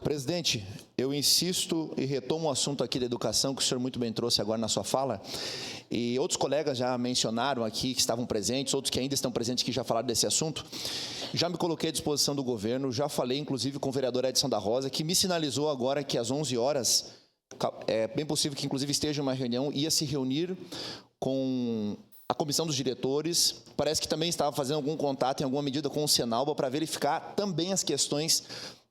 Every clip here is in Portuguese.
Presidente, eu insisto e retomo o assunto aqui da educação, que o senhor muito bem trouxe agora na sua fala, e outros colegas já mencionaram aqui que estavam presentes, outros que ainda estão presentes que já falaram desse assunto. Já me coloquei à disposição do governo, já falei inclusive com o vereador Edson da Rosa, que me sinalizou agora que às 11 horas, é bem possível que inclusive esteja uma reunião, ia se reunir com a comissão dos diretores, parece que também estava fazendo algum contato em alguma medida com o Senalba para verificar também as questões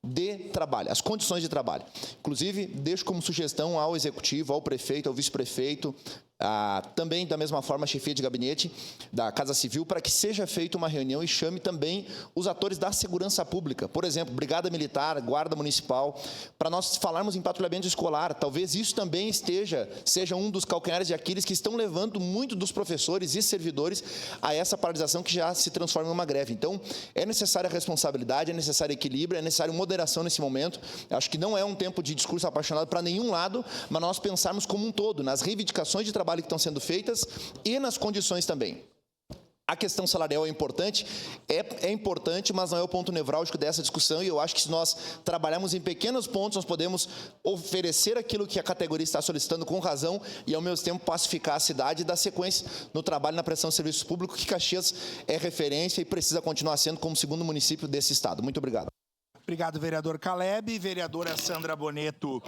de trabalho, as condições de trabalho. Inclusive, deixo como sugestão ao executivo, ao prefeito, ao vice-prefeito, também da mesma forma a chefia de gabinete da Casa Civil, para que seja feita uma reunião e chame também os atores da segurança pública, por exemplo, Brigada Militar, Guarda Municipal, para nós falarmos em patrulhamento escolar. Talvez isso também seja um dos calcanhares de Aquiles que estão levando muito dos professores e servidores a essa paralisação que já se transforma em uma greve. Então, é necessária responsabilidade, é necessário equilíbrio, é necessário moderação nesse momento. Acho que não é um tempo de discurso apaixonado para nenhum lado, mas nós pensarmos como um todo, nas reivindicações de trabalho que estão sendo feitas e nas condições também. A questão salarial é importante, mas não é o ponto nevrálgico dessa discussão, e eu acho que se nós trabalharmos em pequenos pontos, nós podemos oferecer aquilo que a categoria está solicitando com razão e, ao mesmo tempo, pacificar a cidade e dar sequência no trabalho na prestação de serviços públicos, que Caxias é referência e precisa continuar sendo como segundo município desse estado. Muito obrigado. Obrigado, vereador Caleb. Vereadora Sandra Boneto,